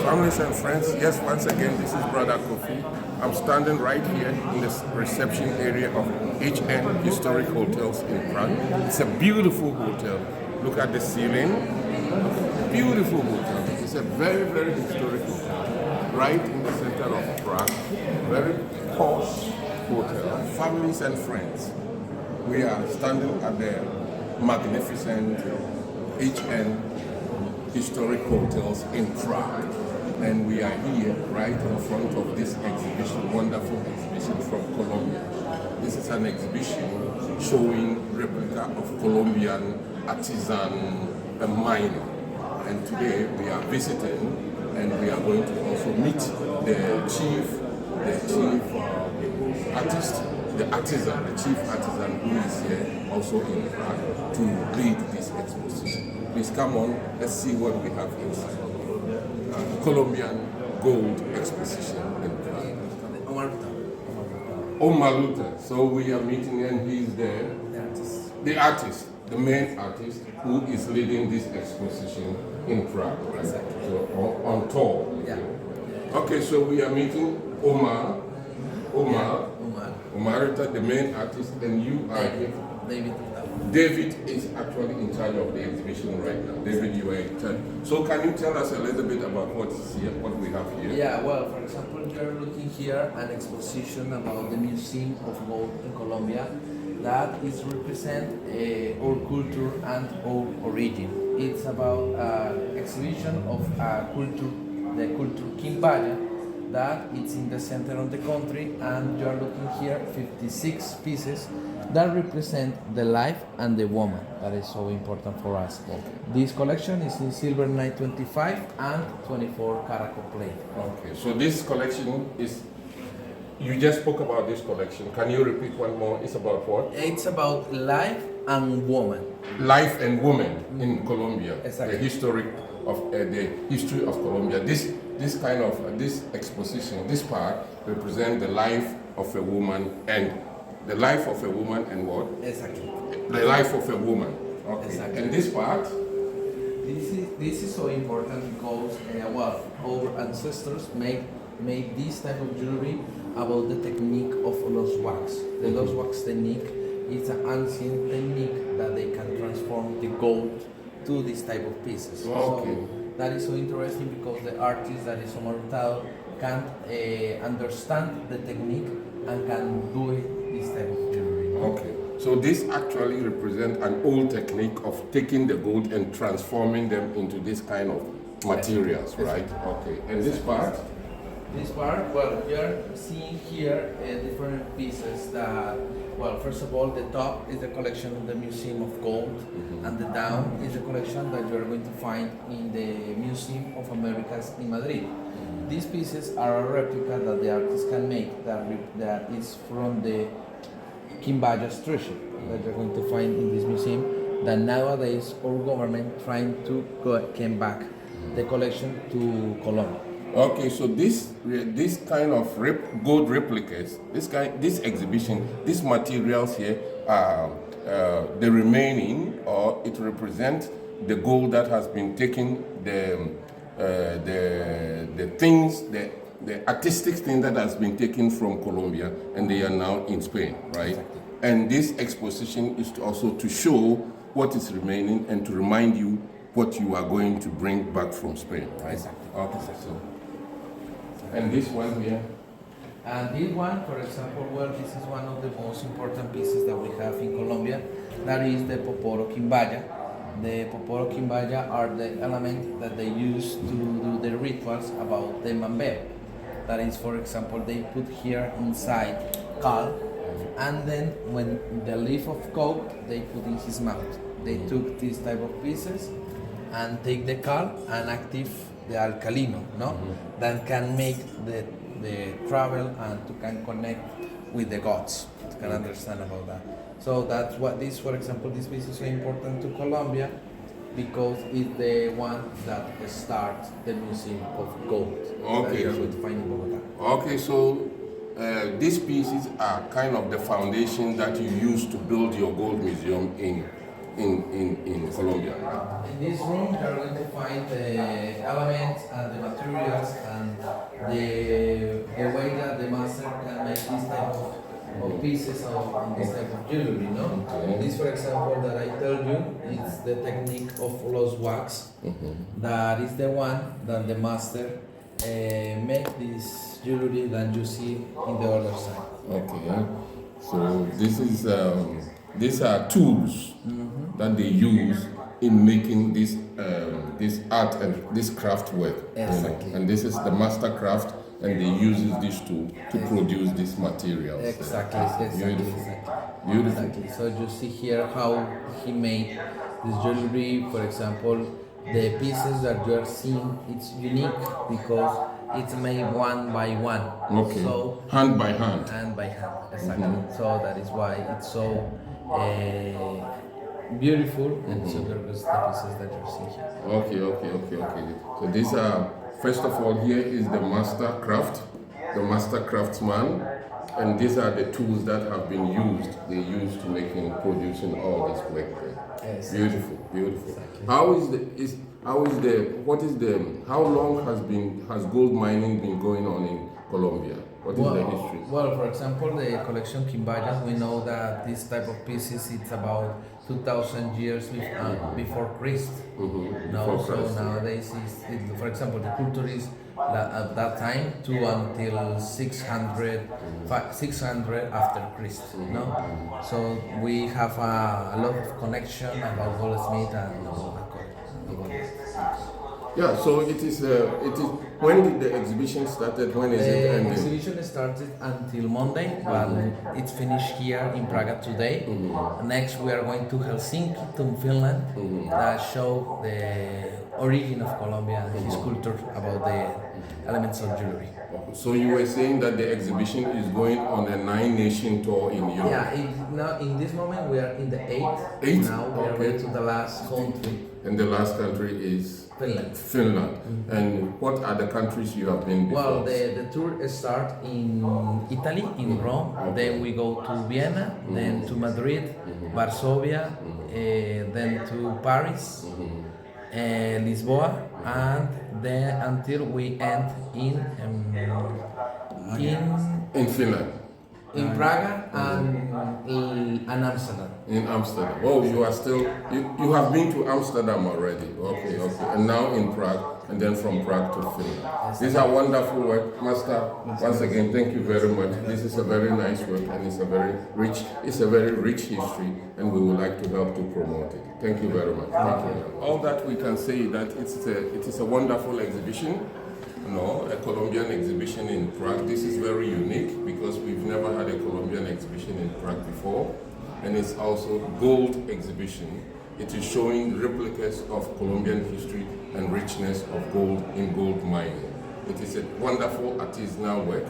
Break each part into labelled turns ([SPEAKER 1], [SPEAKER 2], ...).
[SPEAKER 1] Families and friends, yes, once again, this is Brother Kofi. I'm standing right here in the reception area of HN Historic Hotels in Prague. It's a beautiful hotel. Look at the ceiling. Beautiful hotel. It's a very, very historic hotel. Right in the center of Prague. Very posh hotel. Families and friends. We are standing at the magnificent HN Historic Hotels in Prague. And we are here right in front of this exhibition, wonderful exhibition from Colombia. This is an exhibition showing replica of Colombian artisan miner. And today we are visiting and we are going to also meet the chief artist, the chief artisan who is here also in Prague to lead this exposition. Please come on, let's see what we have inside. Colombian Gold Exposition in Prague.
[SPEAKER 2] Omar Hurtado.
[SPEAKER 1] Omar Hurtado. So we are meeting and he's there. The main artist who is leading this exposition in Prague. Right?
[SPEAKER 2] Exactly.
[SPEAKER 1] So on tour.
[SPEAKER 2] Yeah.
[SPEAKER 1] Okay, so we are meeting Omar Hurtado, the main artist, and you are here. David is actually in charge of the exhibition right now. David, you are in charge. So can you tell us a little bit about what is here, what we have here?
[SPEAKER 2] Yeah, well, for example, you're looking here an exposition about the Museum of Gold in Colombia that is represent our culture and our origin. It's about an exhibition of the culture Quimbaya that it's in the center of the country, and you're looking here 56 pieces that represent the life and the woman. That is so important for us.
[SPEAKER 1] Okay.
[SPEAKER 2] This collection is in silver 925 and 24 karat plate.
[SPEAKER 1] Okay, so this collection is, you just spoke about this collection. Can you repeat one more? It's about what?
[SPEAKER 2] It's about life and woman.
[SPEAKER 1] Life and woman in Colombia.
[SPEAKER 2] Exactly.
[SPEAKER 1] The history of Colombia. This exposition, this part represents the life of a woman and the life of a woman and what?
[SPEAKER 2] Exactly.
[SPEAKER 1] The life of a woman. Okay.
[SPEAKER 2] Exactly.
[SPEAKER 1] And this part?
[SPEAKER 2] This is so important because our ancestors made this type of jewelry about the technique of los wax. The los wax technique is an ancient technique that they can transform the gold to this type of pieces.
[SPEAKER 1] Okay.
[SPEAKER 2] So that is so interesting because the artist that is Omar Hurtado can understand the technique and can do this type of jewelry.
[SPEAKER 1] Okay. So this actually represents an old technique of taking the gold and transforming them into this kind of materials, right? Okay. And this part?
[SPEAKER 2] This part, well, we are seeing here different pieces that, well, first of all, the top is the collection of the Museum of Gold, and the down is the collection that you are going to find in the Museum of Americas in Madrid. These pieces are a replica that the artist can make that is from the Quimbaya treasure that you're going to find in this museum, that nowadays our government trying to come back the collection to Colombia.
[SPEAKER 1] Okay, so this kind of gold replicas, this exhibition, these materials here are the remaining, or it represents the gold that has been taken, the things, the artistic thing that has been taken from Colombia, and they are now in Spain, right?
[SPEAKER 2] Exactly.
[SPEAKER 1] And this exposition is also to show what is remaining and to remind you what you are going to bring back from Spain, right?
[SPEAKER 2] Exactly.
[SPEAKER 1] Okay, so. And this one here?
[SPEAKER 2] And this one, for example, well, this is one of the most important pieces that we have in Colombia. That is the Poporo Quimbaya. The Poporo Quimbaya are the elements that they use to do the rituals about the mambeo. That is, for example, they put here inside cal, and then when the leaf of coke, they put in his mouth. They took this type of pieces and take the cal and active the alcalino, no? That can make the travel and to can connect with the gods, to can understand about that. So that's what this, for example, this piece is so important to Colombia because it's the one that starts the Museum of Gold.
[SPEAKER 1] Okay.
[SPEAKER 2] That you're going to find in Bogota.
[SPEAKER 1] Okay, so these pieces are kind of the foundation that you use to build your gold museum in in Colombia?
[SPEAKER 2] In this room, you are going to find the elements and the materials and the way that the master can make this type of pieces of this type of jewelry, no? This, for example, that I told you, is the technique of lost wax. That is the one that the master make this jewelry that you see in the other side.
[SPEAKER 1] Okay, so this is these are tools that they use in making this this art and this craft work.
[SPEAKER 2] Exactly.
[SPEAKER 1] And this is the master craft, and they uses this tool to produce these materials.
[SPEAKER 2] Exactly.
[SPEAKER 1] Beautiful.
[SPEAKER 2] Exactly.
[SPEAKER 1] Beautiful.
[SPEAKER 2] Exactly. So you see here how he made this jewelry. For example, the pieces that you are seeing, it's unique because it's made one by one.
[SPEAKER 1] Okay.
[SPEAKER 2] So
[SPEAKER 1] hand by hand.
[SPEAKER 2] hand by hand, exactly. So that is why it's so beautiful and so gorgeous, the pieces that you're seeing here.
[SPEAKER 1] Okay. So these are, first of all, here is the master craft, the master craftsman, and these are the tools that have been used. They used to making, producing all this work.
[SPEAKER 2] Yes.
[SPEAKER 1] Beautiful.
[SPEAKER 2] Exactly.
[SPEAKER 1] How long has gold mining been going on in Colombia? What is the history?
[SPEAKER 2] Well, for example, the collection Quimbaya, we know that this type of pieces, it's about 2,000 years before Christ. No, so nowadays, for example, the culture is at that time to until 600 after Christ. No, so we have a lot of connection about goldsmith and about that.
[SPEAKER 1] Yeah, so it is. When did the exhibition started? When is it ending?
[SPEAKER 2] The exhibition started until Monday, but it's finished here in Prague today. Next, we are going to Helsinki, to Finland, that show the origin of Colombia and his culture about the elements of jewelry.
[SPEAKER 1] So you were saying that the exhibition is going on a 9-nation tour in Europe?
[SPEAKER 2] Yeah, now in this moment we are in the 8th.
[SPEAKER 1] Eighth?
[SPEAKER 2] Now we are going to the last country.
[SPEAKER 1] And the last country is? Finland. And what are the countries you have been before?
[SPEAKER 2] Well, the tour starts in Italy, in Rome. Then we go to Vienna, then to Madrid, Varsovia, then to Paris, Lisboa, and then until we end in
[SPEAKER 1] Finland.
[SPEAKER 2] in Prague and Amsterdam.
[SPEAKER 1] In Amsterdam. Oh, you are still, you have been to Amsterdam already. Okay. And now in Prague, and then from Prague to Finland. These are wonderful work. Master, once again, thank you very much. This is a very nice work, and it's a very rich history, and we would like to help to promote it. Thank you very much. Thank you. All that we can say that it is a wonderful exhibition. A Colombian exhibition in Prague. This is very unique because we've never had a Colombian exhibition in Prague before, and it's also gold exhibition. It is showing replicas of Colombian history and richness of gold in gold mining. It is a wonderful artisanal work.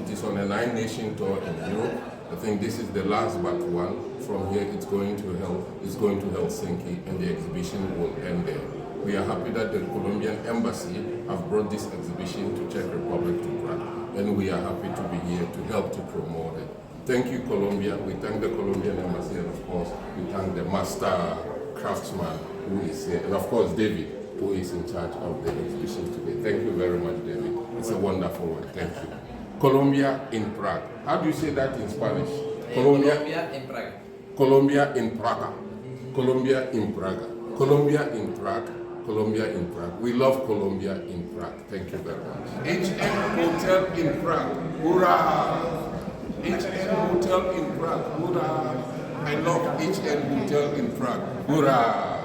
[SPEAKER 1] It is on a 9-nation tour in Europe. I think this is the last but one. From here, it's going to Helsinki, and the exhibition will end there. We are happy that the Colombian Embassy have brought this exhibition to Czech Republic, to Prague, and we are happy to be here to help to promote it. Thank you, Colombia. We thank the Colombian Embassy, and of course, we thank the master craftsman who is here, and of course, David, who is in charge of the exhibition today. Thank you very much, David. It's a wonderful one. Thank you. Colombia in Prague. How do you say that in Spanish?
[SPEAKER 2] Colombia in Prague.
[SPEAKER 1] Colombia in Prague. Colombia in Prague. Colombia in Prague. Colombia in Prague. We love Colombia in Prague. Thank you very much. HN Hotel in Prague. Hurrah! HN Hotel in Prague. Hurrah! I love HN Hotel in Prague. Hurrah!